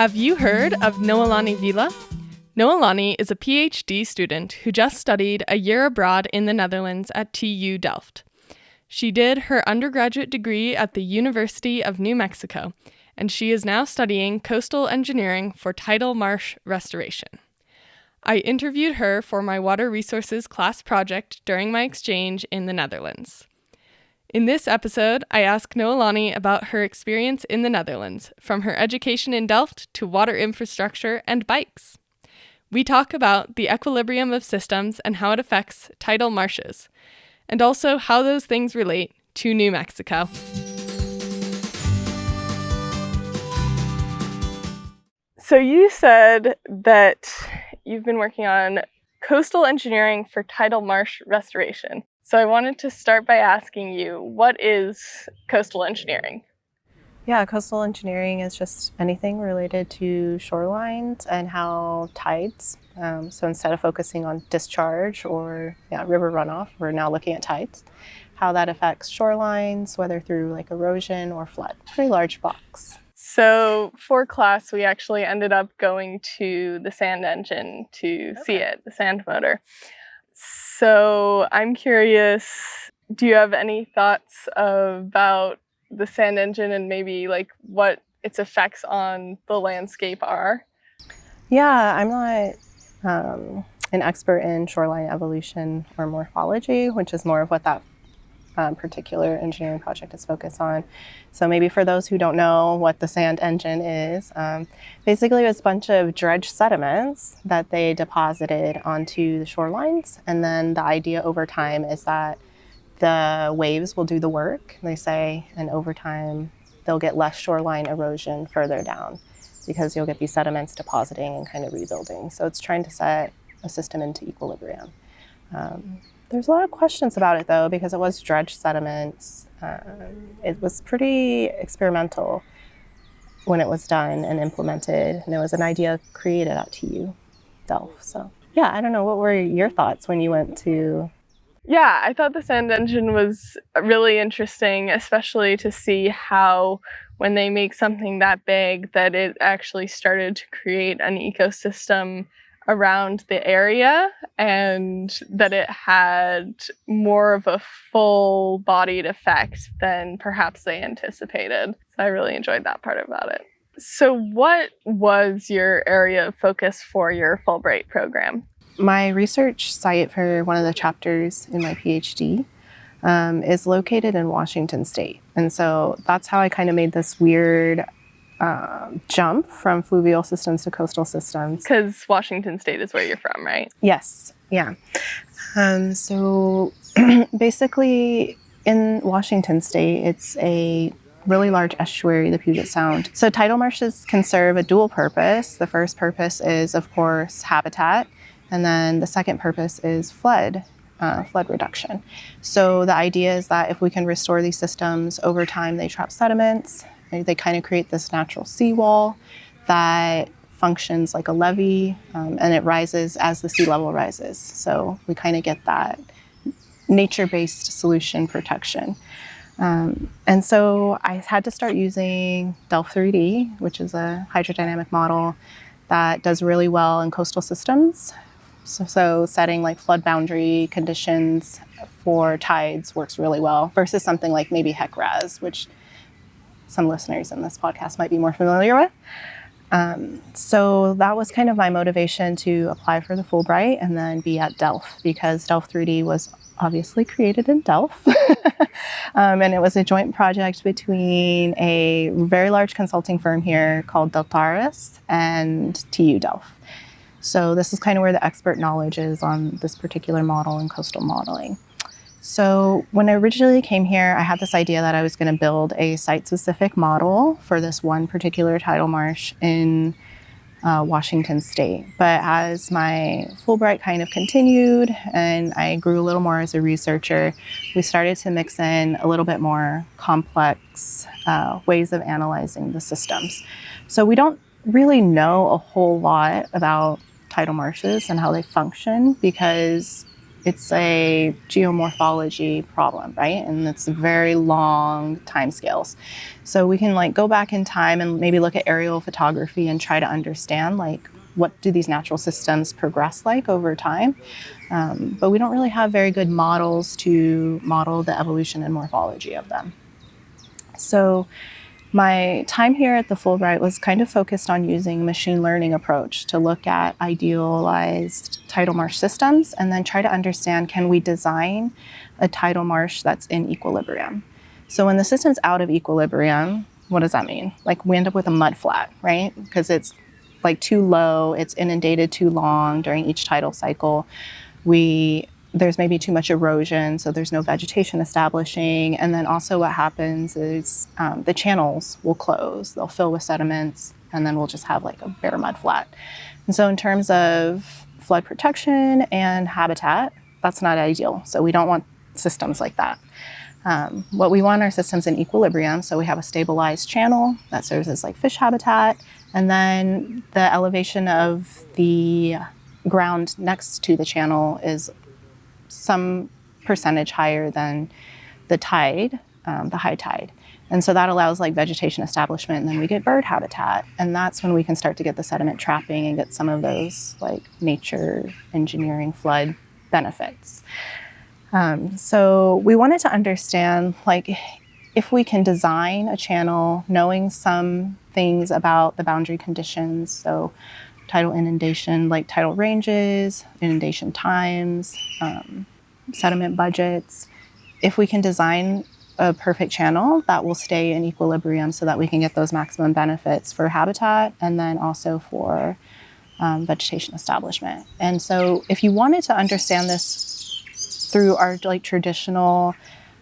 Have you heard of Noelani VIlla? Noelani is a PhD student who just studied a year abroad in the Netherlands at TU Delft. She did her undergraduate degree at the University of New Mexico, and she is now studying coastal engineering for Tidal Marsh Restoration. I interviewed her for my water resources class project during my exchange in the Netherlands. In this episode, I ask Noelani about her experience in the Netherlands, from her education in Delft to water infrastructure and bikes. We talk about the equilibrium of systems and how it affects tidal marshes, and also how those things relate to New Mexico. So you said that you've been working on coastal engineering for tidal marsh restoration. So I wanted to start by asking you, what is coastal engineering? Yeah, coastal engineering is just anything related to shorelines and how tides, so instead of focusing on discharge or river runoff, we're now looking at tides, how that affects shorelines, whether through like erosion or flood. Pretty large box. So for class, we actually ended up going to the sand engine to see it, the sand motor. So I'm curious, do you have any thoughts about the sand engine and maybe like what its effects on the landscape are? Yeah, I'm not an expert in shoreline evolution or morphology, which is more of what that particular engineering project is focused on. So maybe for those who don't know what the sand engine is, basically it's a bunch of dredge sediments that they deposited onto the shorelines. And then the idea over time is that the waves will do the work, they say, and over time they'll get less shoreline erosion further down because you'll get these sediments depositing and kind of rebuilding. So it's trying to set a system into equilibrium. There's a lot of questions about it though, because it was dredge sediments. It was pretty experimental when it was done and implemented, and it was an idea created at TU Delft. So yeah, I don't know, what were your thoughts when you went to? Yeah, I thought the sand engine was really interesting, especially to see how when they make something that big that it actually started to create an ecosystem around the area and that it had more of a full-bodied effect than perhaps they anticipated. So I really enjoyed that part about it. So what was your area of focus for your Fulbright program? My research site for one of the chapters in my PhD is located in Washington State. And so that's how I kind of made this weird jump from fluvial systems to coastal systems. Because Washington State is where you're from, right? Yes, yeah. So basically in Washington State, it's a really large estuary, the Puget Sound. So tidal marshes can serve a dual purpose. The first purpose is, of course, habitat. And then the second purpose is flood reduction. So the idea is that if we can restore these systems over time, they trap sediments. They kind of create this natural seawall that functions like a levee, and it rises as the sea level rises. So we kind of get that nature-based solution protection. And so I had to start using Delft 3D, which is a hydrodynamic model that does really well in coastal systems. So setting like flood boundary conditions for tides works really well versus something like maybe HEC-RAS, which some listeners in this podcast might be more familiar with. So that was kind of my motivation to apply for the Fulbright and then be at Delft, because Delft 3D was obviously created in Delft. And it was a joint project between a very large consulting firm here called Deltaris and TU Delft. So this is kind of where the expert knowledge is on this particular model and coastal modeling. So when I originally came here, I had this idea that I was going to build a site-specific model for this one particular tidal marsh in Washington State. But as my Fulbright kind of continued and I grew a little more as a researcher, we started to mix in a little bit more complex ways of analyzing the systems. So we don't really know a whole lot about tidal marshes and how they function, because it's a geomorphology problem, right? And it's very long timescales. So we can like go back in time and maybe look at aerial photography and try to understand like what do these natural systems progress like over time. But we don't really have very good models to model the evolution and morphology of them. So my time here at the Fulbright was kind of focused on using a machine learning approach to look at idealized tidal marsh systems and then try to understand, can we design a tidal marsh that's in equilibrium? So when the system's out of equilibrium, what does that mean? Like we end up with a mud flat, right? Because it's like too low, it's inundated too long during each tidal cycle. There's maybe too much erosion, so there's no vegetation establishing. And then also what happens is the channels will close, they'll fill with sediments, and then we'll just have like a bare mud flat. And so in terms of flood protection and habitat, that's not ideal. So we don't want systems like that. What we want are systems in equilibrium. So we have a stabilized channel that serves as like fish habitat, and then the elevation of the ground next to the channel is some percentage higher than the tide, the high tide. And so that allows like vegetation establishment, and then we get bird habitat. And that's when we can start to get the sediment trapping and get some of those like nature engineering flood benefits. So we wanted to understand like if we can design a channel knowing some things about the boundary conditions, so tidal inundation, like tidal ranges, inundation times, sediment budgets. If we can design a perfect channel that will stay in equilibrium so that we can get those maximum benefits for habitat and then also for vegetation establishment. And so if you wanted to understand this through our like traditional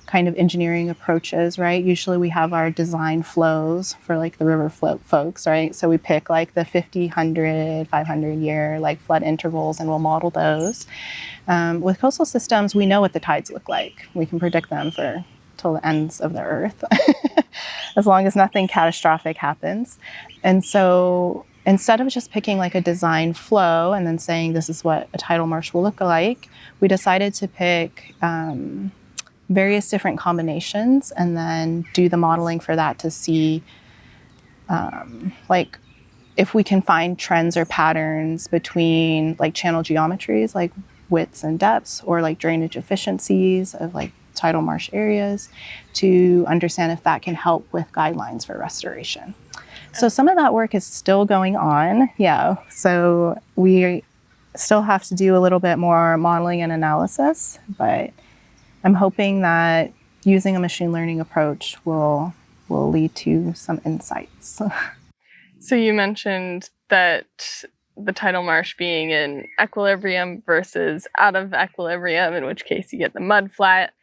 kind of engineering approaches, right? Usually we have our design flows for like the river float folks, right? So we pick like the 50, 100, 500 year like flood intervals and we'll model those. With coastal systems, we know what the tides look like. We can predict them for till the ends of the earth, as long as nothing catastrophic happens. And so instead of just picking like a design flow and then saying this is what a tidal marsh will look like, we decided to pick various different combinations and then do the modeling for that to see like if we can find trends or patterns between like channel geometries, like widths and depths, or like drainage efficiencies of like tidal marsh areas, to understand if that can help with guidelines for restoration. So some of that work is still going on. Yeah. So we still have to do a little bit more modeling and analysis, but I'm hoping that using a machine learning approach will lead to some insights. So you mentioned that the tidal marsh being in equilibrium versus out of equilibrium, in which case you get the mud flat.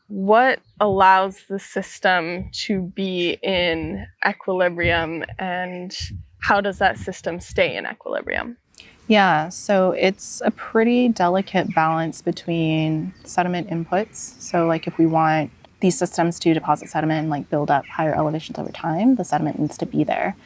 What allows the system to be in equilibrium, and how does that system stay in equilibrium? Yeah, so it's a pretty delicate balance between sediment inputs. So like if we want these systems to deposit sediment and like build up higher elevations over time, the sediment needs to be there.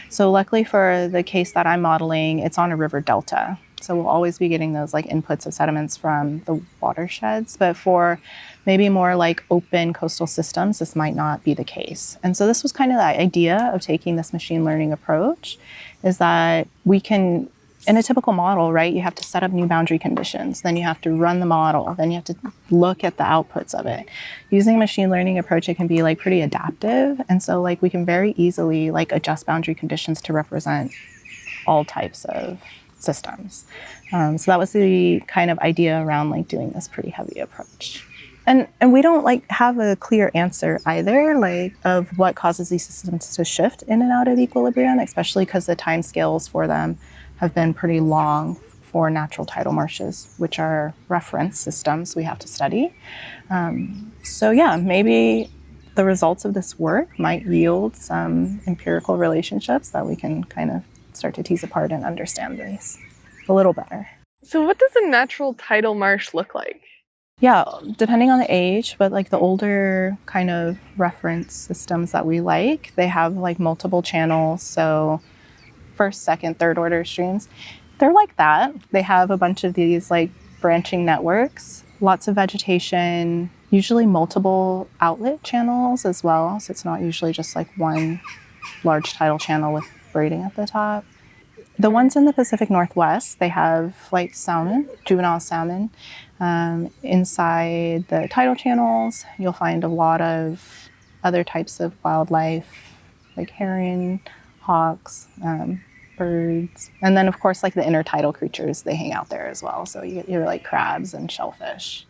So luckily for the case that I'm modeling, it's on a river delta. So we'll always be getting those like inputs of sediments from the watersheds. But for maybe more like open coastal systems, this might not be the case. And so this was kind of the idea of taking this machine learning approach, is that we can, in a typical model, right, you have to set up new boundary conditions, then you have to run the model, then you have to look at the outputs of it. Using a machine learning approach, it can be like pretty adaptive. And so like we can very easily like adjust boundary conditions to represent all types of systems. So that was the kind of idea around like doing this pretty heavy approach. And we don't like have a clear answer either, like of what causes these systems to shift in and out of equilibrium, especially because the time scales for them have been pretty long for natural tidal marshes, which are reference systems we have to study. So yeah, maybe the results of this work might yield some empirical relationships that we can kind of start to tease apart and understand these a little better. So what does a natural tidal marsh look like? Yeah, depending on the age, but like the older kind of reference systems that we like, they have like multiple channels. So first, second, third order streams. They're like that. They have a bunch of these like branching networks, lots of vegetation, usually multiple outlet channels as well. So it's not usually just like one large tidal channel with braiding at the top. The ones in the Pacific Northwest, they have like salmon, juvenile salmon. Inside the tidal channels, you'll find a lot of other types of wildlife, like heron, hawks, birds. And then, of course, like the intertidal creatures, they hang out there as well. So you get your like crabs and shellfish.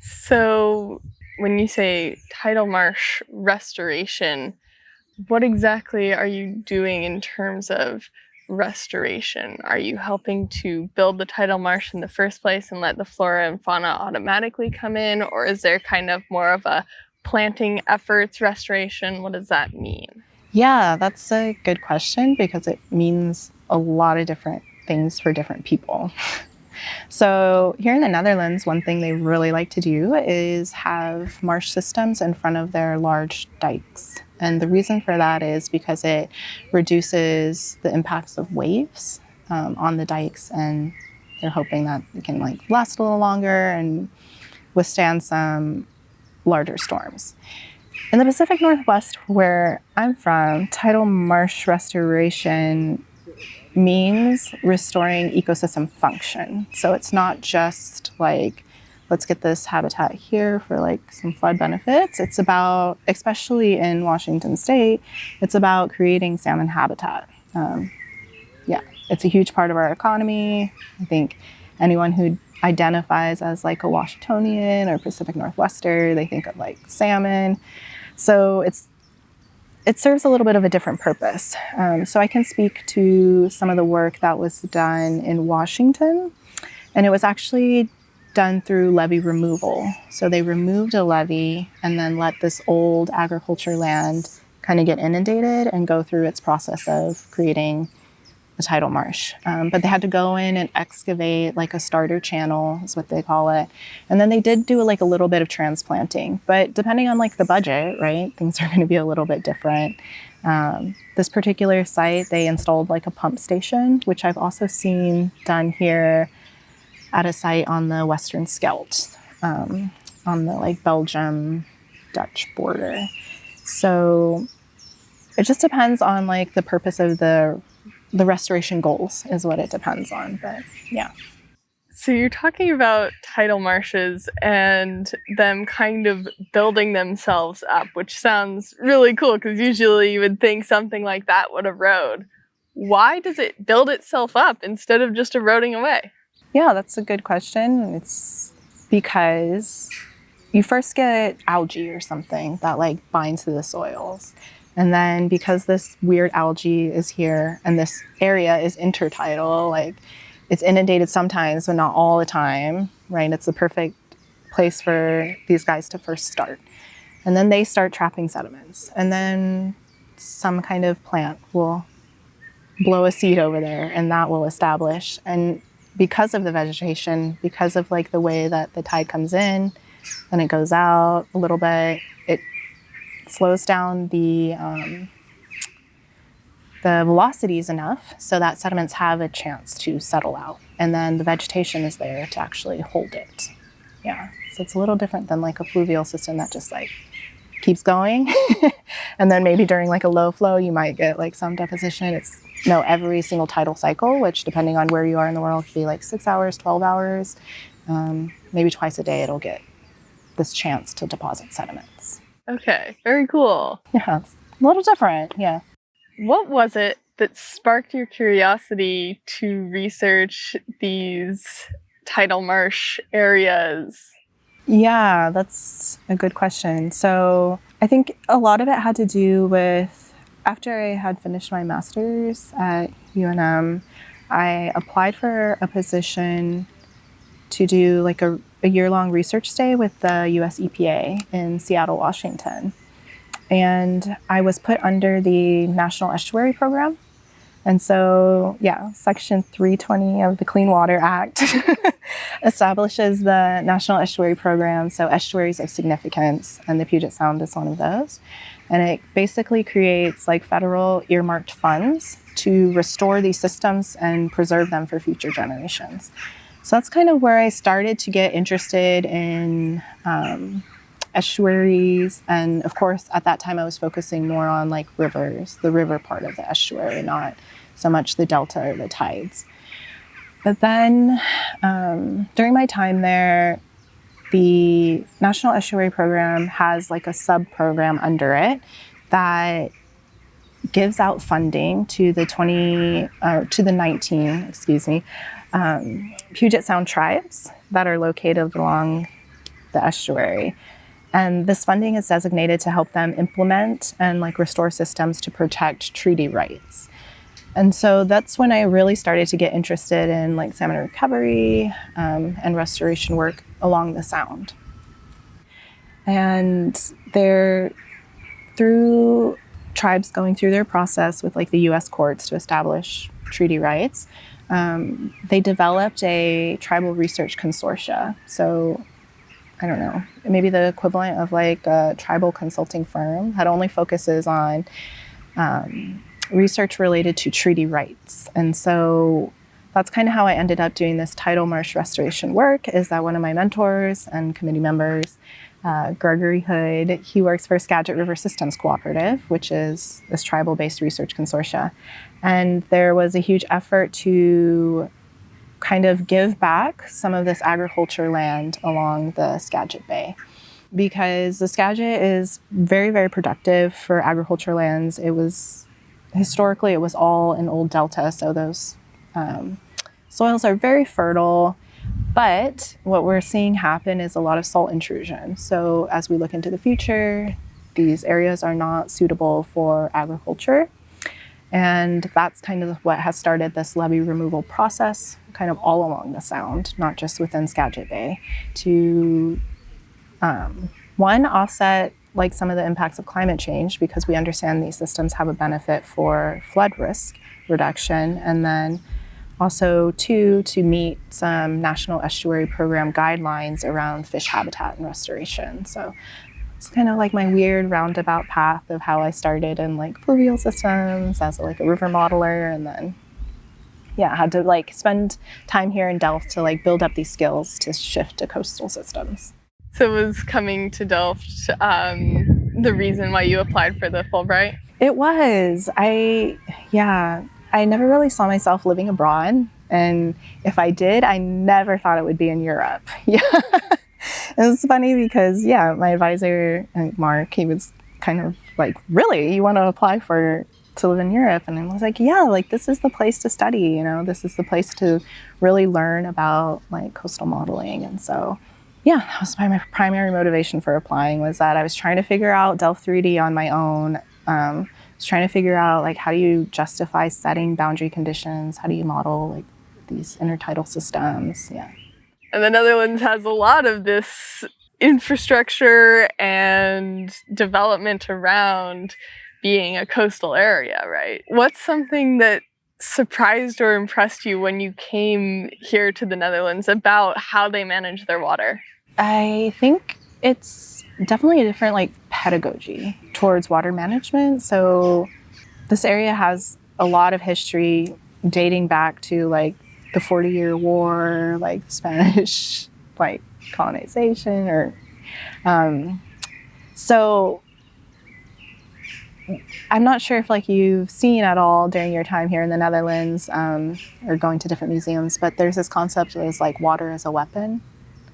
So when you say tidal marsh restoration, what exactly are you doing in terms of restoration? Are you helping to build the tidal marsh in the first place and let the flora and fauna automatically come in? Or is there kind of more of a planting efforts restoration? What does that mean? Yeah, that's a good question because it means a lot of different things for different people. So here in the Netherlands, one thing they really like to do is have marsh systems in front of their large dikes. And the reason for that is because it reduces the impacts of waves on the dikes, and they're hoping that it can like last a little longer and withstand some larger storms. In the Pacific Northwest, where I'm from, tidal marsh restoration means restoring ecosystem function. So it's not just like, let's get this habitat here for like some flood benefits. It's about, especially in Washington State, it's about creating salmon habitat. It's a huge part of our economy. I think anyone who identifies as like a Washingtonian or Pacific Northwester, they think of like salmon. So it serves a little bit of a different purpose. So I can speak to some of the work that was done in Washington, and it was actually done through levee removal. So they removed a levee and then let this old agriculture land kind of get inundated and go through its process of creating a tidal marsh. But they had to go in and excavate like a starter channel is what they call it. And then they did do like a little bit of transplanting, but depending on like the budget, right, things are going to be a little bit different. This particular site, they installed like a pump station, which I've also seen done here at a site on the Western Scheldt, on the like Belgium-Dutch border. So it just depends on like the purpose of the restoration goals is what it depends on, but yeah. So you're talking about tidal marshes and them kind of building themselves up, which sounds really cool because usually you would think something like that would erode. Why does it build itself up instead of just eroding away? Yeah, that's a good question. It's because you first get algae or something that like binds to the soils. And then because this weird algae is here and this area is intertidal, like it's inundated sometimes, but not all the time, right? It's the perfect place for these guys to first start. And then they start trapping sediments. And then some kind of plant will blow a seed over there and that will establish. And because of the vegetation, because of like the way that the tide comes in, then it goes out a little bit, it slows down the velocities enough so that sediments have a chance to settle out. And then the vegetation is there to actually hold it. Yeah, so it's a little different than like a fluvial system that just like keeps going. And then maybe during like a low flow, you might get like some deposition. It's every single tidal cycle, which depending on where you are in the world, could be like 6 hours, 12 hours. Maybe twice a day, it'll get this chance to deposit sediments. Okay, very cool. Yeah, it's a little different, yeah. What was it that sparked your curiosity to research these tidal marsh areas? Yeah, that's a good question. So I think a lot of it had to do with, after I had finished my master's at UNM, I applied for a position to do like a year-long research stay with the US EPA in Seattle, Washington. And I was put under the National Estuary Program. And so, yeah, Section 320 of the Clean Water Act establishes the National Estuary Program, so estuaries of significance, and the Puget Sound is one of those. And it basically creates like federal earmarked funds to restore these systems and preserve them for future generations. So that's kind of where I started to get interested in estuaries. And of course, at that time, I was focusing more on like rivers, the river part of the estuary, not so much the delta or the tides. But then during my time there, the National Estuary Program has like a sub-program under it that gives out funding to the 19, Puget Sound tribes that are located along the estuary. And this funding is designated to help them implement and like restore systems to protect treaty rights. And so that's when I really started to get interested in like salmon recovery and restoration work along the Sound. And through tribes going through their process with like the U.S. courts to establish treaty rights, they developed a tribal research consortia. So I don't know, maybe the equivalent of like a tribal consulting firm that only focuses on research related to treaty rights. And so that's kind of how I ended up doing this tidal marsh restoration work, is that one of my mentors and committee members, Gregory Hood, he works for Skagit River Systems Cooperative, which is this tribal-based research consortia. And there was a huge effort to kind of give back some of this agriculture land along the Skagit Bay, because the Skagit is very, very productive for agriculture lands. Historically, it was all an old delta, so those soils are very fertile. But what we're seeing happen is a lot of salt intrusion. So as we look into the future, these areas are not suitable for agriculture. And that's kind of what has started this levee removal process kind of all along the Sound, not just within Skagit Bay, to one, offset like some of the impacts of climate change, because we understand these systems have a benefit for flood risk reduction, and then also two, to meet some National Estuary Program guidelines around fish habitat and restoration. So it's kind of like my weird roundabout path of how I started in like fluvial systems as like a river modeler, and then had to like spend time here in Delft to like build up these skills to shift to coastal systems. So was coming to Delft the reason why you applied for the Fulbright? It was. I never really saw myself living abroad. And if I did, I never thought it would be in Europe. Yeah. It was funny because, my advisor, Mark, he was kind of like, really, you want to apply to live in Europe? And I was like, this is the place to study, this is the place to really learn about like coastal modeling. And so, that was my primary motivation for applying, was that I was trying to figure out Delft 3D on my own. I was trying to figure out like, how do you justify setting boundary conditions? How do you model like these intertidal systems? Yeah. And the Netherlands has a lot of this infrastructure and development around being a coastal area, right? What's something that surprised or impressed you when you came here to the Netherlands about how they manage their water? I think it's definitely a different like pedagogy towards water management. So this area has a lot of history dating back to like the 40-year war, like Spanish like colonization, or so I'm not sure if like you've seen at all during your time here in the Netherlands or going to different museums, but there's this concept that is like water as a weapon.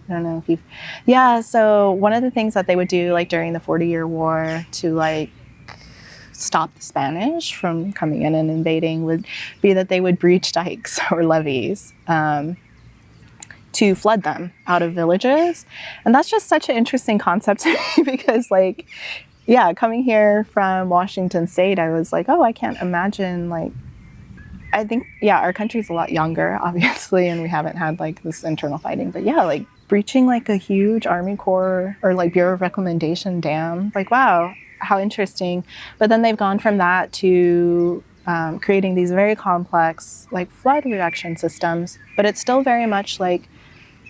I don't know if you've, so one of the things that they would do like during the 40-year war to like stop the Spanish from coming in and invading would be that they would breach dikes or levees to flood them out of villages. And that's just such an interesting concept to me because like, coming here from Washington State, I was like, I can't imagine like, I think, our country's a lot younger, obviously, and we haven't had like this internal fighting, but like breaching like a huge Army Corps or like Bureau of Reclamation dam, like, wow, how interesting. But then they've gone from that to creating these very complex like flood reduction systems, but it's still very much like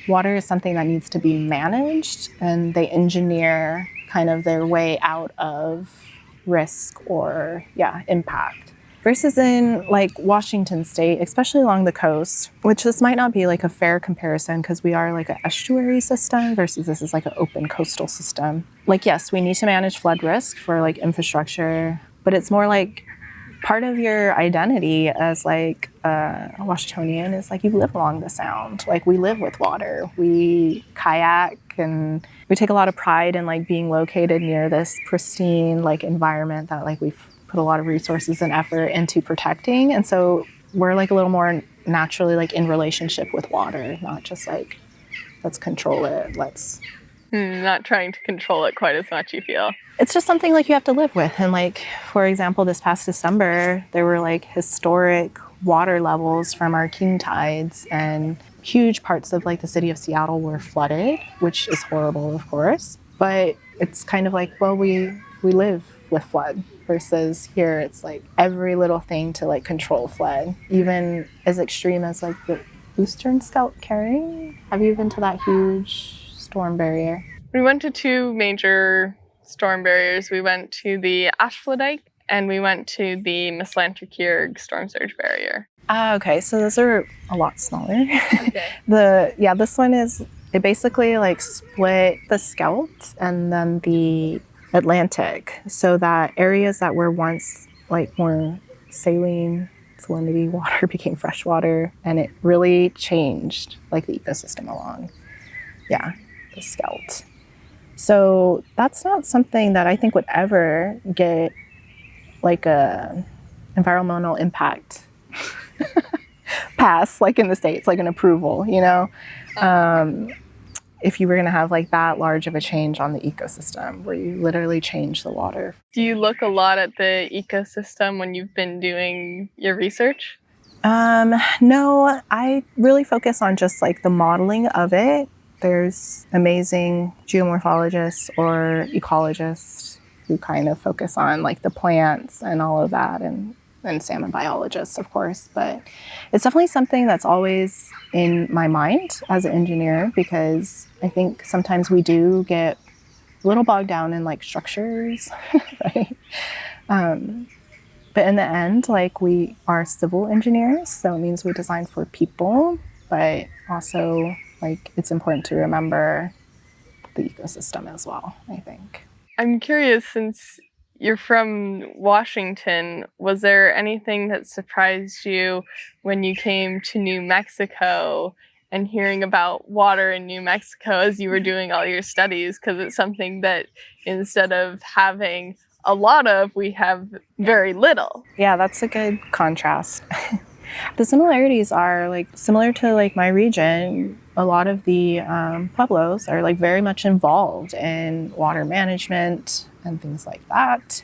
water is something that needs to be managed, and they engineer kind of their way out of risk or impact. Versus in like Washington State, especially along the coast, which this might not be like a fair comparison because we are like an estuary system versus this is like an open coastal system. Like, yes, we need to manage flood risk for like infrastructure, but it's more like part of your identity as like a Washingtonian is like you live along the sound. Like we live with water, we kayak, and we take a lot of pride in like being located near this pristine like environment that like we've put a lot of resources and effort into protecting. And so we're like a little more naturally like in relationship with water, not just like let's control it, let's Not trying to control it quite as much, you feel? It's just something like you have to live with. And like, for example, this past December, there were like historic water levels from our king tides, and huge parts of like the city of Seattle were flooded, which is horrible, of course. But it's kind of like, well, we live with flood versus here it's like every little thing to like control flood, even as extreme as like the Eastern Scalp carrying. Have you been to that huge storm barrier? We went to two major storm barriers. We went to the Ashflodite and we went to the Mislanterkierg storm surge barrier. Okay, so those are a lot smaller. Okay. This one is, it basically like split the Scheldt and then the Atlantic, so that areas that were once like more saline salinity water became fresh water, and it really changed like the ecosystem along the Scheldt. So that's not something that I think would ever get like a environmental impact pass like in the States, like an approval, you know, if you were going to have like that large of a change on the ecosystem where you literally change the water. Do you look a lot at the ecosystem when you've been doing your research? No, I really focus on just like the modeling of it. There's amazing geomorphologists or ecologists who kind of focus on like the plants and all of that, and salmon biologists, of course. But it's definitely something that's always in my mind as an engineer, because I think sometimes we do get a little bogged down in like structures, right? But in the end, like we are civil engineers, so it means we design for people, but also like it's important to remember the ecosystem as well, I think. I'm curious, since you're from Washington, was there anything that surprised you when you came to New Mexico and hearing about water in New Mexico as you were doing all your studies? Because it's something that instead of having a lot of, we have very little. Yeah, that's a good contrast. The similarities are like similar to like my region. A lot of the pueblos are like very much involved in water management and things like that.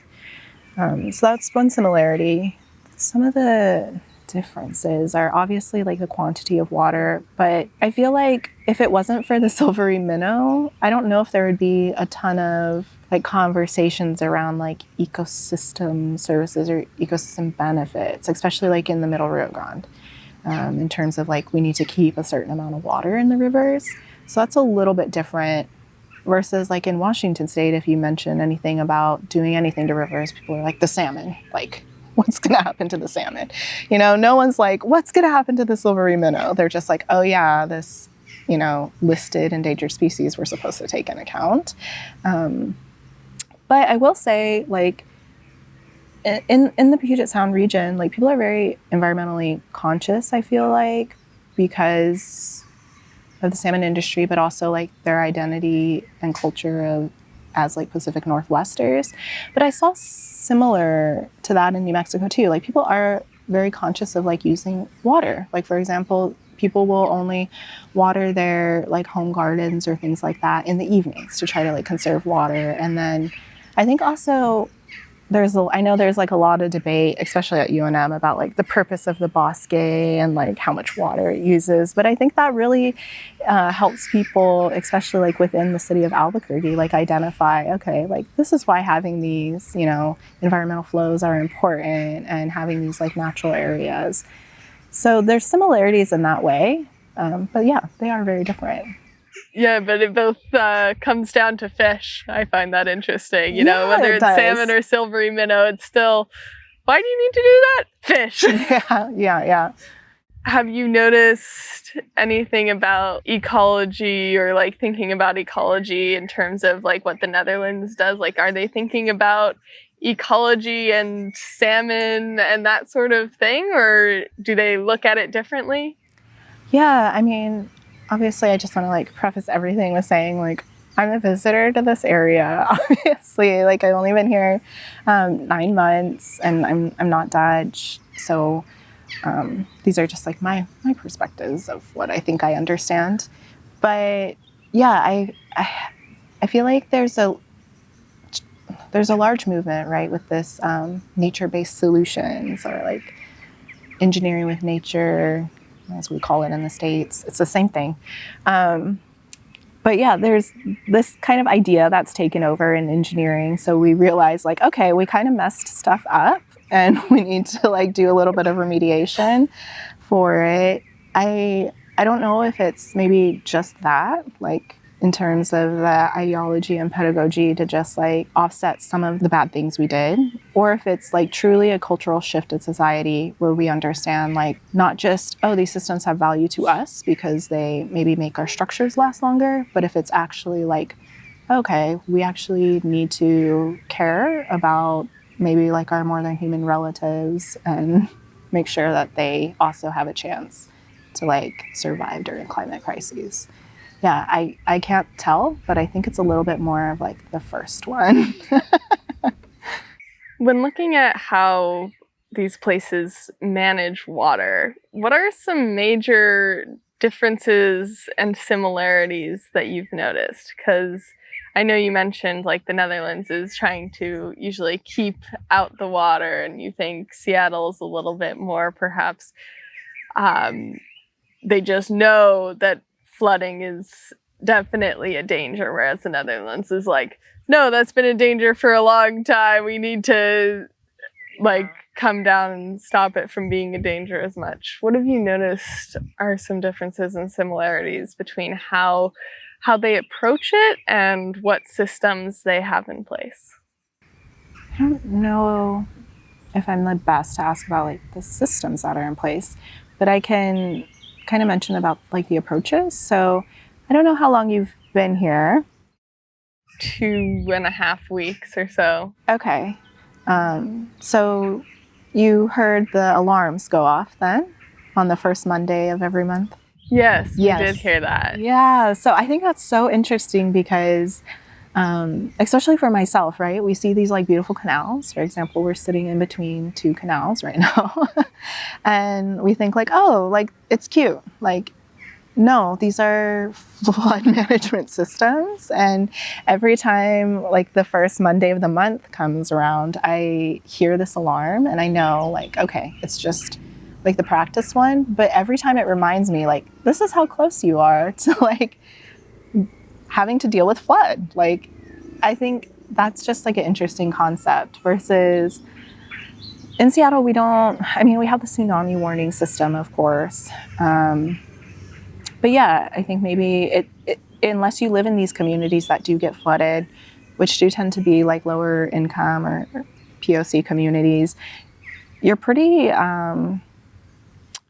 So that's one similarity. Some of the differences are obviously like the quantity of water, but I feel like if it wasn't for the silvery minnow, I don't know if there would be a ton of like conversations around like ecosystem services or ecosystem benefits, especially like in the Middle Rio Grande, in terms of like we need to keep a certain amount of water in the rivers. So that's a little bit different versus like in Washington State, if you mention anything about doing anything to rivers, people are like the salmon, like what's going to happen to the salmon? You know, no one's like, what's going to happen to the silvery minnow? They're just like, oh yeah, this, you know, listed endangered species we're supposed to take in account. But I will say, like, in the Puget Sound region, like people are very environmentally conscious, I feel like, because of the salmon industry, but also like their identity and culture of as like Pacific Northwesters. But I saw similar to that in New Mexico too. Like people are very conscious of like using water. Like for example, people will only water their like home gardens or things like that in the evenings to try to like conserve water. And then I think also I know there's like a lot of debate, especially at UNM, about like the purpose of the bosque and like how much water it uses. But I think that really helps people, especially like within the city of Albuquerque, like identify, okay, like this is why having these, environmental flows are important and having these like natural areas. So there's similarities in that way. But yeah, they are very different. Yeah, but it both comes down to fish. I find that interesting. Whether It it's does. salmon or silvery minnow, it's still, why do you need to do that? Fish. Yeah. Have you noticed anything about ecology or like thinking about ecology in terms of like what the Netherlands does? Like, are they thinking about ecology and salmon and that sort of thing, or do they look at it differently? Yeah, I mean, obviously, I just want to like preface everything with saying like I'm a visitor to this area. Obviously, like I've only been here 9 months, and I'm not Dutch, so these are just like my perspectives of what I think I understand. But yeah, I feel like there's a large movement, right, with this nature-based solutions or like engineering with nature, as we call it in the States. It's the same thing. But yeah, there's this kind of idea that's taken over in engineering. So we realize like, okay, we kind of messed stuff up and we need to like do a little bit of remediation for it. I don't know if it's maybe just that, like in terms of the ideology and pedagogy to just like offset some of the bad things we did, or if it's like truly a cultural shift in society where we understand like not just, oh, these systems have value to us because they maybe make our structures last longer, but if it's actually like, okay, we actually need to care about maybe like our more than human relatives and make sure that they also have a chance to like survive during climate crises. Yeah, I can't tell, but I think it's a little bit more of like the first one. When looking at how these places manage water, what are some major differences and similarities that you've noticed? Because I know you mentioned like the Netherlands is trying to usually keep out the water, and you think Seattle is a little bit more perhaps they just know that flooding is definitely a danger, whereas the Netherlands is like, no, that's been a danger for a long time. We need to like come down and stop it from being a danger as much. What have you noticed are some differences and similarities between how they approach it and what systems they have in place? I don't know if I'm the best to ask about like the systems that are in place, but I can kind of mention about like the approaches. So I don't know how long you've been here. 2.5 weeks or so. Okay. So you heard the alarms go off then on the first Monday of every month? Yes, we did hear that. Yeah. So I think that's so interesting because especially for myself, right? We see these like beautiful canals. For example, we're sitting in between 2 canals right now. And we think like, oh, like it's cute. Like, no, these are flood management systems. And every time like the first Monday of the month comes around, I hear this alarm and I know like, okay, it's just like the practice one. But every time it reminds me like, this is how close you are to like having to deal with flood. Like, I think that's just like an interesting concept versus in Seattle, we have the tsunami warning system, of course. But yeah, I think maybe unless you live in these communities that do get flooded, which do tend to be like lower income or POC communities, you're pretty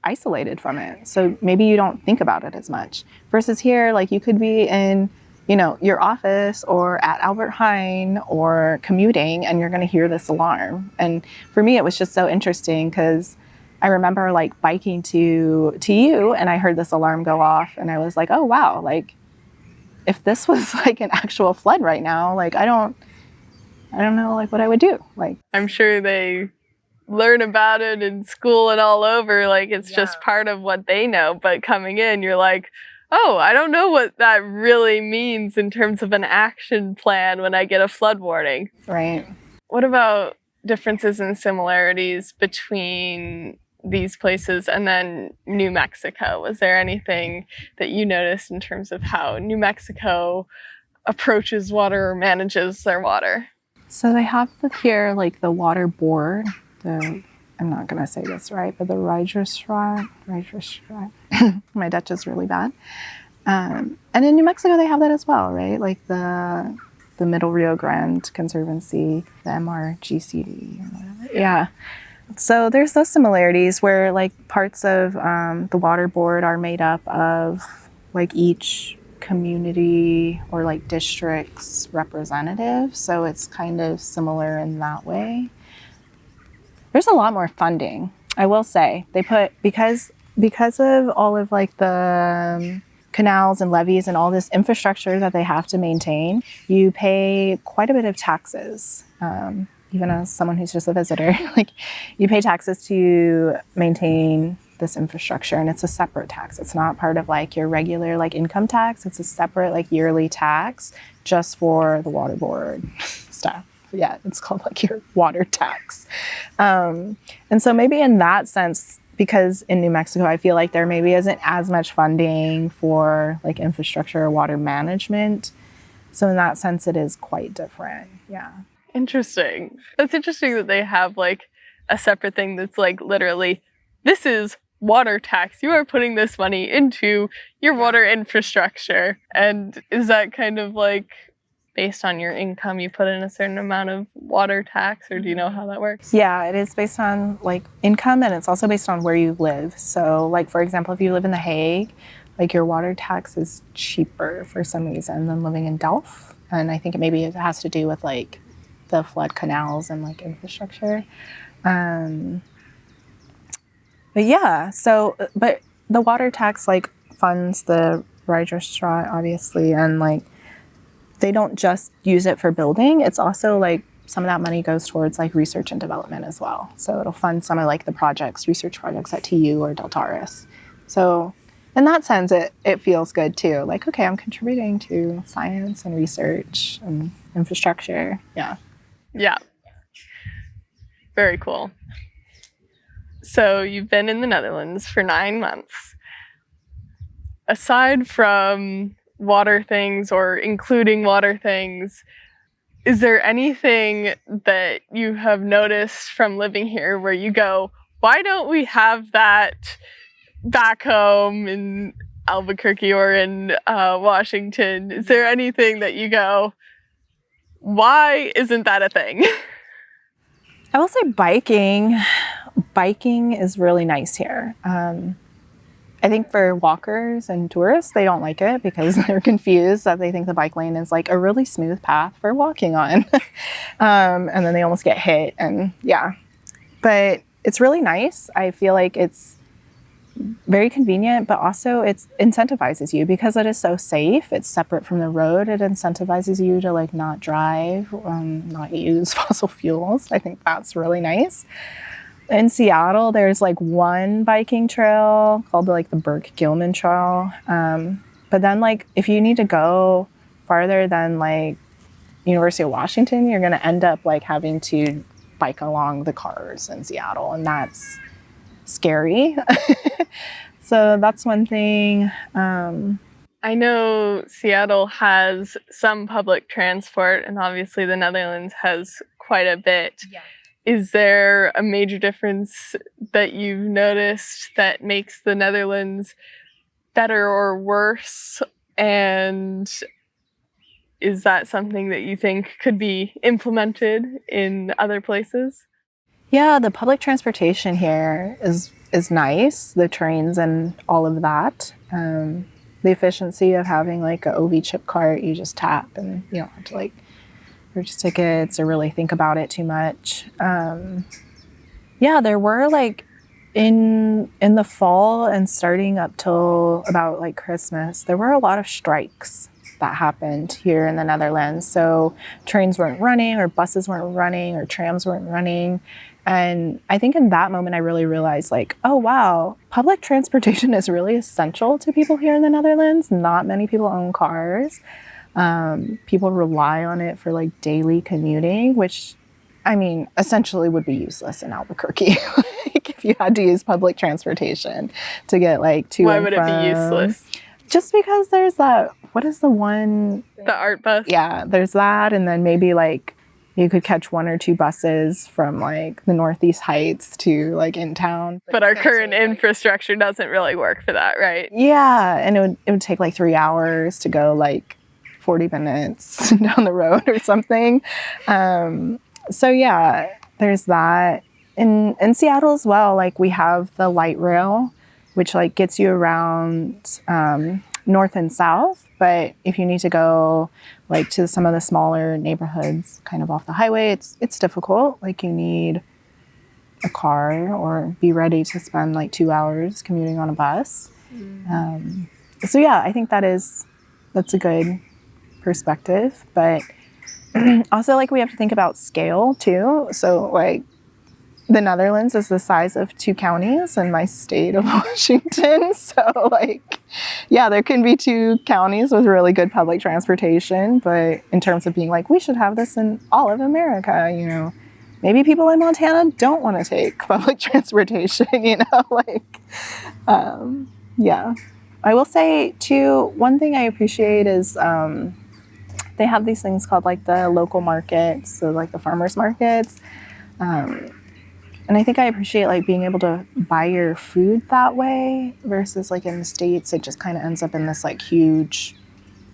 isolated from it. So maybe you don't think about it as much. Versus here, like you could be in, your office or at Albert Heijn or commuting and you're going to hear this alarm. And for me, it was just so interesting because I remember like biking to you and I heard this alarm go off and I was like, oh, wow. Like if this was like an actual flood right now, like I don't know like what I would do. Like I'm sure they learn about it in school and all over. Like it's just part of what they know. But coming in, you're like, oh, I don't know what that really means in terms of an action plan when I get a flood warning. Right. What about differences and similarities between these places and then New Mexico? Was there anything that you noticed in terms of how New Mexico approaches water or manages their water? So they have here like the water board, I'm not going to say this right, but the Rijksstraat. My Dutch is really bad. And in New Mexico, they have that as well, right? Like the Middle Rio Grande Conservancy, the MRGCD, or whatever. Yeah. So there's those similarities where like parts of the water board are made up of like each community or like district's representative. So it's kind of similar in that way. There's a lot more funding, I will say. They put, because of all of like the canals and levees and all this infrastructure that they have to maintain, you pay quite a bit of taxes. Even as someone who's just a visitor, like you pay taxes to maintain this infrastructure, and it's a separate tax. It's not part of like your regular like income tax. It's a separate like yearly tax just for the water board stuff. Yeah, it's called like your water tax. And so maybe in that sense, because in New Mexico, I feel like there maybe isn't as much funding for like infrastructure or water management. So in that sense, it is quite different. Yeah. Interesting. That's interesting that they have like a separate thing that's like literally, this is water tax. You are putting this money into your water infrastructure. And is that kind of like based on your income, you put in a certain amount of water tax, or do you know how that works? Yeah, it is based on like income, and it's also based on where you live. So like, for example, if you live in The Hague, like your water tax is cheaper for some reason than living in Delft. And I think it has to do with like the flood canals and like infrastructure. But yeah, but the water tax like funds the Rijksstraat, obviously, and like they don't just use it for building. It's also like some of that money goes towards like research and development as well. So it'll fund some of like the research projects at TU or Deltaris. So in that sense, it feels good too. Like, okay, I'm contributing to science and research and infrastructure. Yeah. Yeah. Very cool. So you've been in the Netherlands for 9 months. Aside from water things or including water things, is there anything that you have noticed from living here where you go, why don't we have that back home in Albuquerque or in Washington? Is there anything that you go, why isn't that a thing? I will say biking. Biking is really nice here. I think for walkers and tourists, they don't like it because they're confused that they think the bike lane is like a really smooth path for walking on. And then they almost get hit, and yeah. But it's really nice. I feel like it's very convenient, but also it incentivizes you because it is so safe. It's separate from the road. It incentivizes you to like not drive, not use fossil fuels. I think that's really nice. In Seattle, there's like one biking trail called like the Burke-Gilman Trail. But then like if you need to go farther than like University of Washington, you're going to end up like having to bike along the cars in Seattle, and that's scary. So that's one thing. I know Seattle has some public transport, and obviously the Netherlands has quite a bit. Yeah. Is there a major difference that you've noticed that makes the Netherlands better or worse? And is that something that you think could be implemented in other places? Yeah, the public transportation here is nice, the trains and all of that. The efficiency of having like a OV chip cart, you just tap and you don't have to like purchase tickets or really think about it too much. Yeah, there were like in the fall and starting up till about like Christmas, there were a lot of strikes that happened here in the Netherlands. So trains weren't running or buses weren't running or trams weren't running. And I think in that moment, I really realized like, oh, wow, public transportation is really essential to people here in the Netherlands. Not many people own cars. People rely on it for like daily commuting, which I mean, essentially would be useless in Albuquerque. Like if you had to use public transportation to get like to Why and would from. it be useless? Just because there's that, what is the one? The art bus? Yeah, there's that. And then maybe like you could catch 1 or 2 buses from like the Northeast Heights to like in town. But our current infrastructure doesn't really work for that, right? Yeah, and it would take like 3 hours to go like 40 minutes down the road or something. So yeah, there's that. In Seattle as well, like we have the light rail, which like gets you around north and south. But if you need to go like to some of the smaller neighborhoods kind of off the highway, it's difficult. Like you need a car or be ready to spend like 2 hours commuting on a bus. So yeah, I think that's a good perspective. But also like we have to think about scale too. So like the Netherlands is the size of 2 counties in my state of Washington. So like, yeah, there can be 2 counties with really good public transportation. But in terms of being like, we should have this in all of America, you know, maybe people in Montana don't want to take public transportation, you know, like, yeah. I will say too, one thing I appreciate is they have these things called like the local markets, so like the farmers markets. And I think I appreciate like being able to buy your food that way versus like in the States, it just kind of ends up in this like huge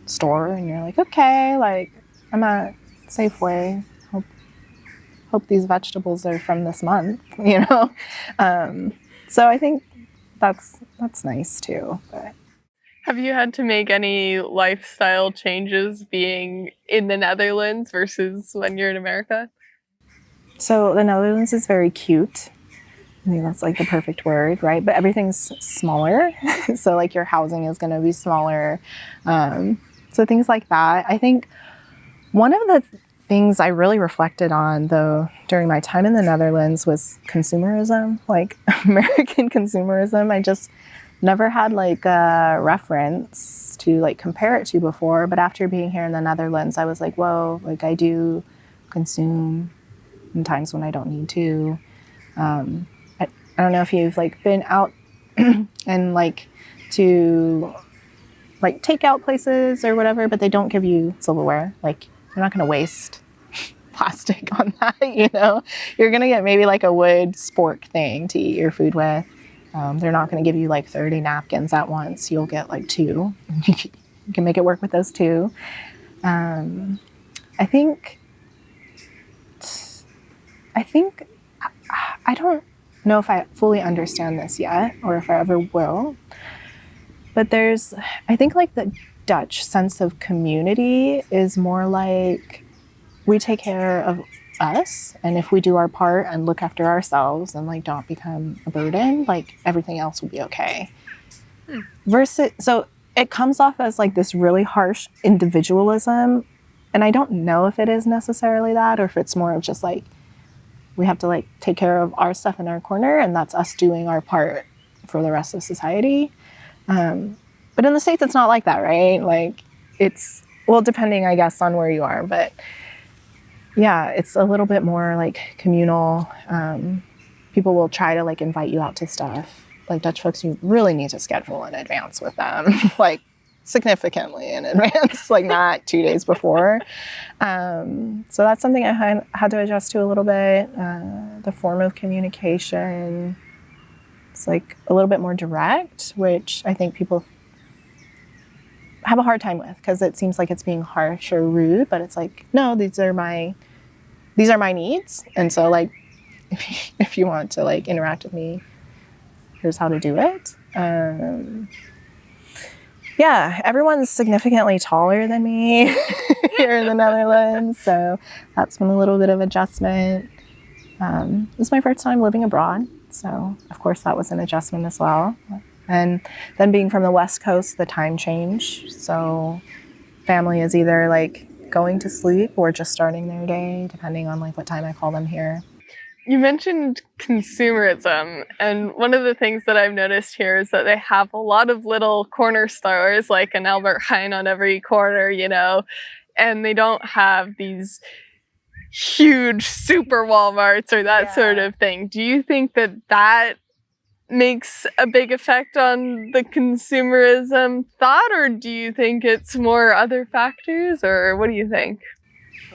store and you're like, okay, like I'm at Safeway. Hope these vegetables are from this month, you know? So I think that's nice too. But Have you had to make any lifestyle changes being in the Netherlands versus when you're in America? so the Netherlands is very cute. I think that's like the perfect word, right? But everything's smaller. So like your housing is going to be smaller. So things like that. I think one of the things I really reflected on though during my time in the Netherlands was consumerism, like American consumerism. I just never had like a reference to like compare it to before. But after being here in the Netherlands, I was like, whoa, like I do consume in times when I don't need to. I don't know if you've like been out and like to like takeout places or whatever, but they don't give you silverware. Like you're not going to waste plastic on that, you know? You're going to get maybe like a wood spork thing to eat your food with. They're not going to give you like 30 napkins at once. You'll get like 2. You can make it work with those 2. I think I don't know if I fully understand this yet or if I ever will, but I think like the Dutch sense of community is more like we take care of us, and if we do our part and look after ourselves and like don't become a burden, like everything else will be okay. Versus, so it comes off as like this really harsh individualism, and I don't know if it is necessarily that or if it's more of just like we have to like take care of our stuff in our corner and that's us doing our part for the rest of society. But in the States, it's not like that, right? Like it's, well, depending, I guess, on where you are, but yeah, it's a little bit more like communal. People will try to like invite you out to stuff. Like Dutch folks, you really need to schedule in advance with them, like significantly in advance, like not 2 days before. So that's something I had to adjust to a little bit. The form of communication, it's like a little bit more direct, which I think people have a hard time with because it seems like it's being harsh or rude, but it's like, no, these are my needs. And so like, if you want to like interact with me, here's how to do it. Yeah, everyone's significantly taller than me here in the Netherlands, so that's been a little bit of adjustment. This is my first time living abroad, so of course that was an adjustment as well. And then being from the West Coast, the time change, so family is either like going to sleep or just starting their day, depending on like what time I call them here. You mentioned consumerism, and one of the things that I've noticed here is that they have a lot of little corner stores, like an Albert Heijn on every corner, you know, and they don't have these huge super Walmarts or that sort of thing. Do you think that that makes a big effect on the consumerism thought, or do you think it's more other factors, or what do you think?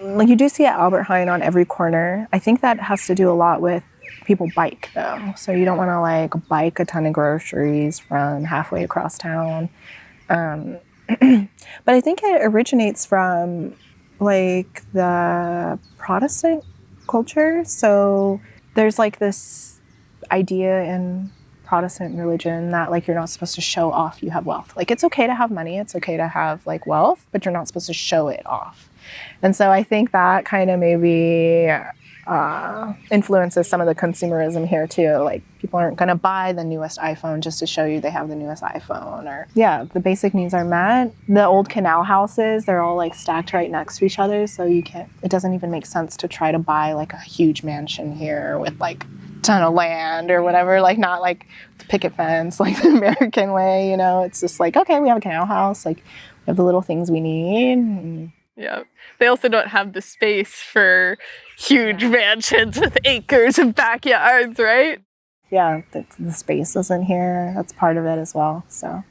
Like you do see at Albert Heijn on every corner. I think that has to do a lot with people bike though. So you don't want to like bike a ton of groceries from halfway across town. But I think it originates from like the Protestant culture. So there's like this idea in Protestant religion that like you're not supposed to show off you have wealth. Like it's okay to have money, it's okay to have like wealth, but you're not supposed to show it off. And so I think that kind of maybe influences some of the consumerism here too. Like people aren't going to buy the newest iPhone just to show you they have the newest iPhone. Or yeah, the basic needs are met. The old canal houses, they're all like stacked right next to each other, so you can't, it doesn't even make sense to try to buy like a huge mansion here with like a ton of land or whatever, like not like the picket fence like the American way, you know. It's just like, okay, we have a canal house, like we have the little things we need. Yeah. They also don't have the space for huge mansions with acres of backyards, right? Yeah, the space isn't here. That's part of it as well. So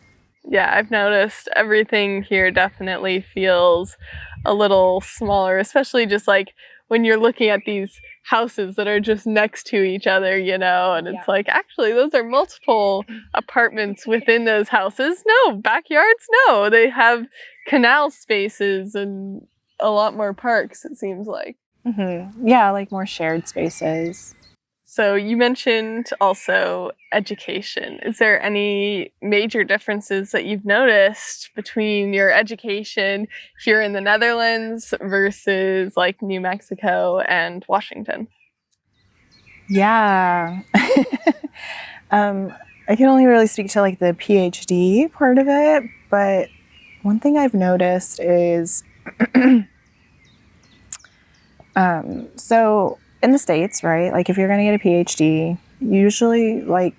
yeah, I've noticed everything here definitely feels a little smaller, especially just like when you're looking at these houses that are just next to each other, you know, and it's like, actually, those are multiple apartments within those houses. No, backyards, no. They have canal spaces and a lot more parks, it seems like. Mm-hmm. Yeah, like more shared spaces. So you mentioned also education. Is there any major differences that you've noticed between your education here in the Netherlands versus like New Mexico and Washington? Yeah. I can only really speak to like the PhD part of it, but one thing I've noticed is so in the States, right, like if you're going to get a PhD, usually like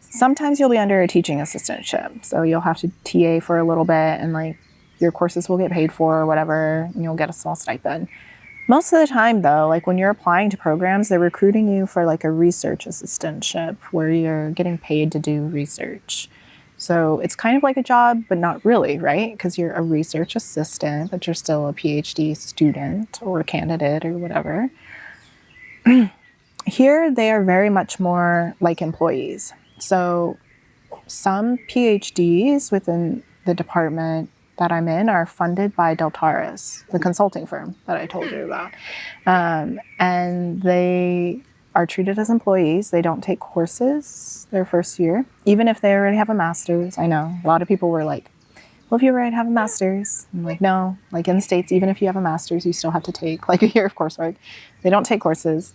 sometimes you'll be under a teaching assistantship. So you'll have to TA for a little bit and like your courses will get paid for or whatever, and you'll get a small stipend. Most of the time though, like when you're applying to programs, they're recruiting you for like a research assistantship where you're getting paid to do research. So it's kind of like a job, but not really, right? Because you're a research assistant, but you're still a PhD student or a candidate or whatever. Here, they are very much more like employees. So some PhDs within the department that I'm in are funded by Deltaris, the consulting firm that I told you about. And they are treated as employees. They don't take courses their first year, even if they already have a master's. I know a lot of people were like, well, if you already have a master's, I'm like, no, like in the States, even if you have a master's, you still have to take like a year of coursework. They don't take courses.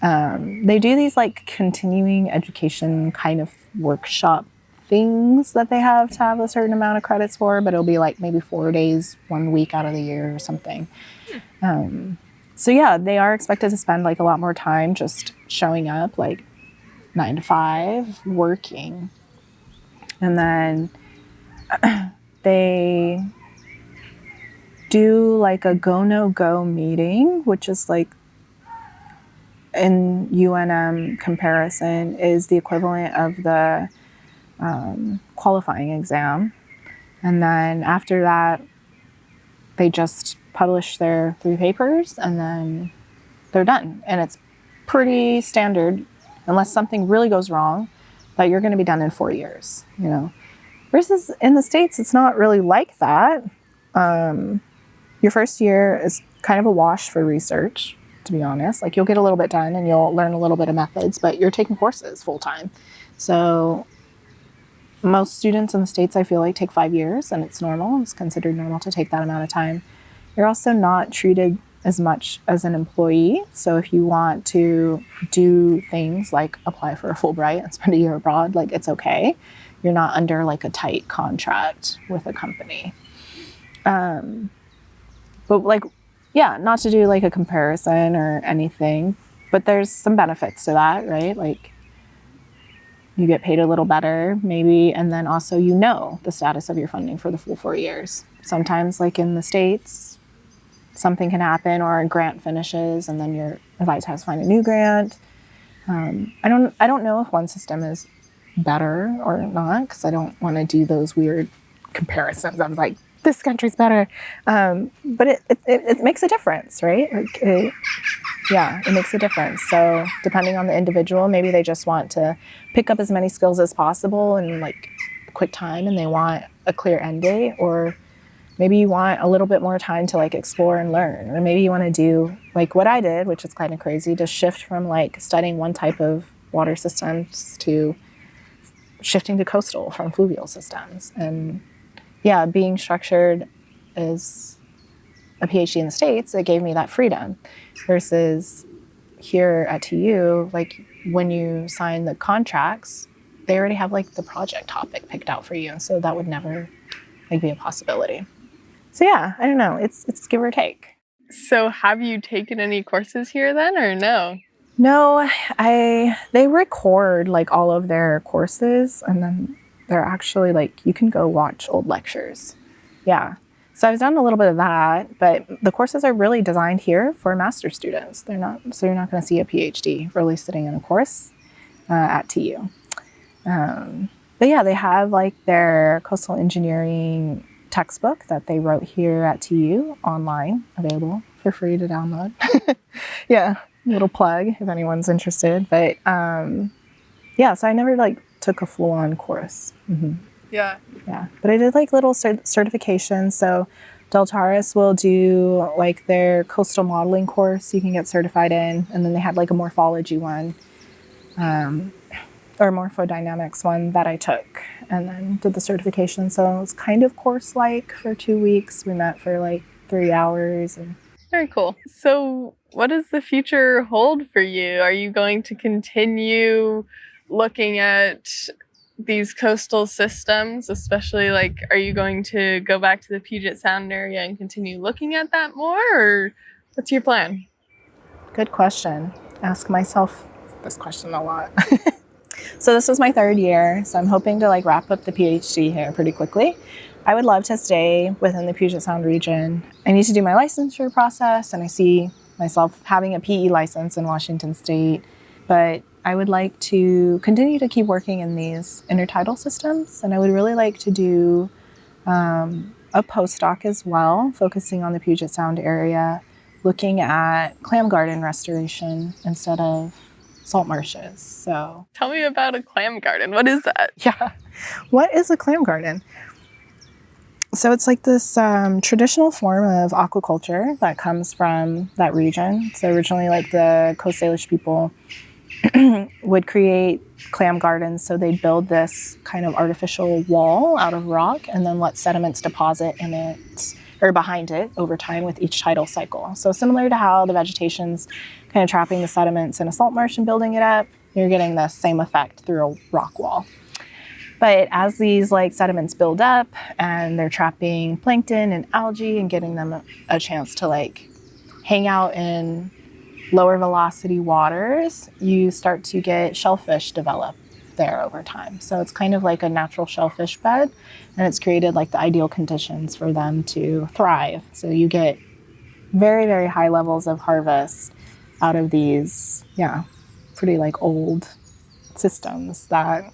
They do these like continuing education kind of workshop things that they have to have a certain amount of credits for, but it'll be like maybe 4 days, 1 week out of the year or something. So yeah, they are expected to spend like a lot more time just showing up like 9 to 5, working. And then they do like a go, no go meeting, which is like in UNM comparison is the equivalent of the qualifying exam. And then after that, they just publish their 3 papers and then they're done. And it's pretty standard, unless something really goes wrong, that you're going to be done in 4 years, you know. Versus in the States, it's not really like that. Your first year is kind of a wash for research, to be honest. Like you'll get a little bit done and you'll learn a little bit of methods, but you're taking courses full time. So most students in the States, I feel like, take 5 years, and it's normal. It's considered normal to take that amount of time. You're also not treated as much as an employee. So if you want to do things like apply for a Fulbright and spend a year abroad, like it's okay. You're not under like a tight contract with a company. But like, yeah, not to do like a comparison or anything, but there's some benefits to that, right? Like you get paid a little better maybe, and then also the status of your funding for the full 4 years. Sometimes, like in the States, something can happen or a grant finishes and then your advisor has to find a new grant. I don't know if one system is better or not, because I don't want to do those weird comparisons. I'm like, this country's better. But it makes a difference, right? It makes a difference. So depending on the individual, maybe they just want to pick up as many skills as possible in like a quick time and they want a clear end date, or maybe you want a little bit more time to like explore and learn, or maybe you want to do like what I did, which is kind of crazy, to shift from like studying one type of water systems to shifting to coastal from fluvial systems. And yeah, being structured as a PhD in the States, it gave me that freedom, versus here at TU, like when you sign the contracts, they already have like the project topic picked out for you. And so that would never like be a possibility. So yeah, I don't know. It's give or take. So have you taken any courses here then, or no? No, they record like all of their courses, and then they're actually like, you can go watch old lectures. Yeah. So I've done a little bit of that, but the courses are really designed here for master's students. They're not, so you're not going to see a PhD really sitting in a course at TU. But yeah, they have like their coastal engineering textbook that they wrote here at TU online, available for free to download. Yeah, little plug if anyone's interested. But yeah, so I never like took a full-on course. Mm-hmm. Yeah. Yeah, but I did like little certifications. So Deltaris will do like their coastal modeling course you can get certified in, and then they had like a morphology one, or morphodynamics one that I took, and then did the certification. So it was kind of course-like for 2 weeks. We met for like 3 hours. And very cool. So what does the future hold for you? Are you going to continue looking at these coastal systems, especially like, are you going to go back to the Puget Sound area and continue looking at that more, or what's your plan? Good question. Ask myself this question a lot. So this was my 3rd year, so I'm hoping to like wrap up the PhD here pretty quickly. I would love to stay within the Puget Sound region. I need to do my licensure process, and I see myself having a PE license in Washington State, but I would like to continue to keep working in these intertidal systems, and I would really like to do a postdoc as well, focusing on the Puget Sound area, looking at clam garden restoration instead of salt marshes. So tell me about a clam garden. What is that? Yeah, what is a clam garden? So it's like this traditional form of aquaculture that comes from that region. So originally, like the Coast Salish people would create clam gardens. So they'd build this kind of artificial wall out of rock and then let sediments deposit in it or behind it over time with each tidal cycle. So similar to how the vegetation's kind of trapping the sediments in a salt marsh and building it up, you're getting the same effect through a rock wall. But as these like sediments build up and they're trapping plankton and algae and getting them a chance to like hang out in lower velocity waters, you start to get shellfish develop there over time. So it's kind of like a natural shellfish bed, and it's created like the ideal conditions for them to thrive. So you get very, very high levels of harvest out of these, pretty like old systems that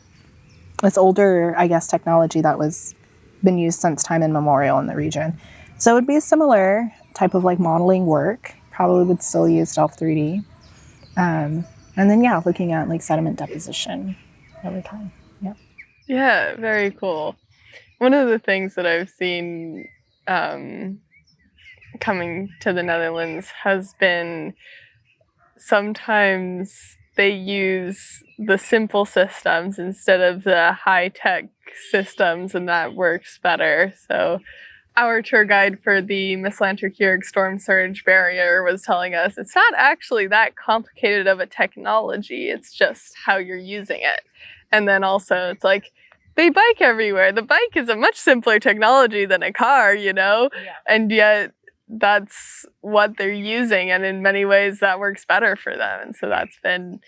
it's older, I guess, technology that was been used since time immemorial in the region. So it would be a similar type of like modeling work, probably would still use Delft 3D. And then, looking at like sediment deposition over time. Yeah. Yeah, very cool. One of the things that I've seen coming to the Netherlands has been sometimes they use the simple systems instead of the high-tech systems, and that works better. So our tour guide for the Mislanter-Keurig storm surge barrier was telling us it's not actually that complicated of a technology, it's just how you're using it. And then also it's like, they bike everywhere. The bike is a much simpler technology than a car, and yet that's what they're using, and in many ways that works better for them. And so that's been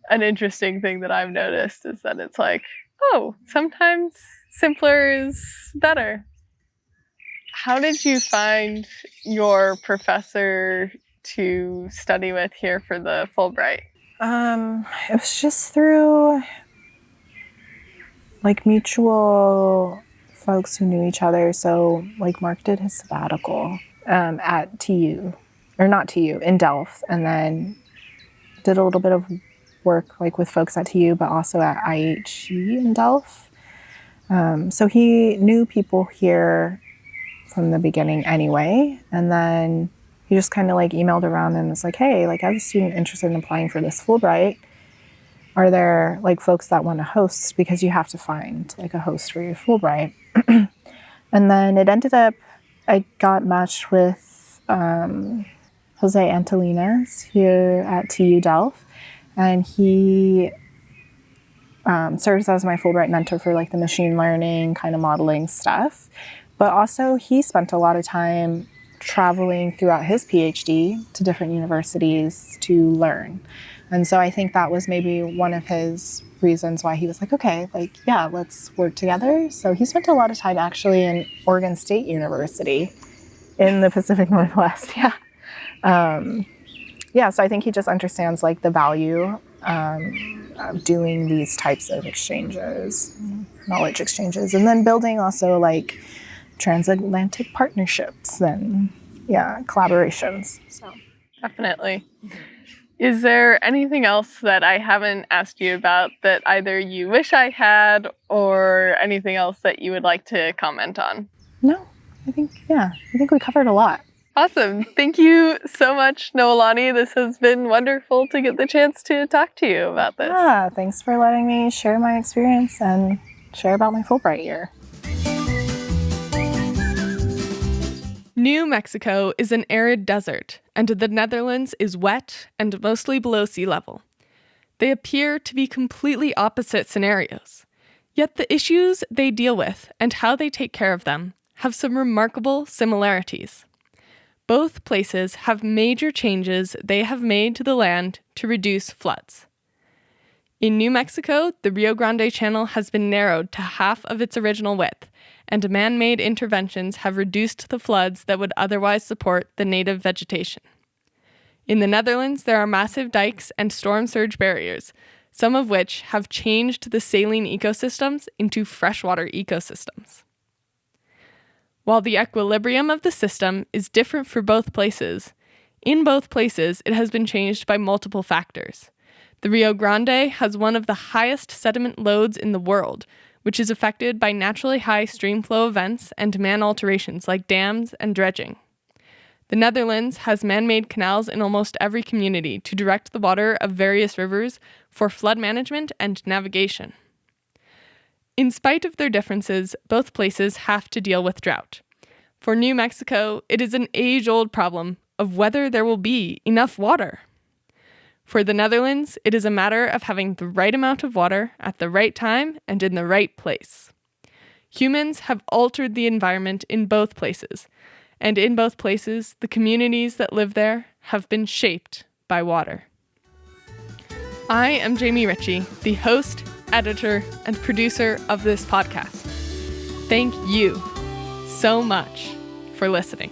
an interesting thing that I've noticed is that it's like, oh, sometimes simpler is better. How did you find your professor to study with here for the Fulbright? It was just through like mutual folks who knew each other. So like Mark did his sabbatical at TU, or not TU, in Delft, and then did a little bit of work like with folks at TU, but also at IHE in Delft. So he knew people here from the beginning anyway, and then he just kind of like emailed around and was like, hey, like I have a student interested in applying for this Fulbright. Are there like folks that want to host? Because you have to find like a host for your Fulbright. And then it ended up, I got matched with Jose Antolinas here at TU Delft, and he serves as my Fulbright mentor for like the machine learning kind of modeling stuff. But also he spent a lot of time traveling throughout his PhD to different universities to learn. And so I think that was maybe one of his reasons why he was like, okay, like, yeah, let's work together. So he spent a lot of time actually in Oregon State University in the Pacific Northwest. Yeah. So I think he just understands like the value of doing these types of exchanges, knowledge exchanges, and then building also like transatlantic partnerships and collaborations. So definitely. Is there anything else that I haven't asked you about that either you wish I had or anything else that you would like to comment on? No, I think we covered a lot. Awesome. Thank you so much, Noelani. This has been wonderful to get the chance to talk to you about this. Yeah, thanks for letting me share my experience and share about my Fulbright year. New Mexico is an arid desert, and the Netherlands is wet and mostly below sea level. They appear to be completely opposite scenarios, yet the issues they deal with and how they take care of them have some remarkable similarities. Both places have major changes they have made to the land to reduce floods. In New Mexico, the Rio Grande Channel has been narrowed to half of its original width, and man-made interventions have reduced the floods that would otherwise support the native vegetation. In the Netherlands, there are massive dikes and storm surge barriers, some of which have changed the saline ecosystems into freshwater ecosystems. While the equilibrium of the system is different for both places, in both places it has been changed by multiple factors. The Rio Grande has one of the highest sediment loads in the world, which is affected by naturally high stream flow events and man alterations like dams and dredging. The Netherlands has man-made canals in almost every community to direct the water of various rivers for flood management and navigation. In spite of their differences, both places have to deal with drought. For New Mexico, it is an age-old problem of whether there will be enough water. For the Netherlands, it is a matter of having the right amount of water at the right time and in the right place. Humans have altered the environment in both places, and in both places, the communities that live there have been shaped by water. I am Jamie Ritchie, the host, editor, and producer of this podcast. Thank you so much for listening.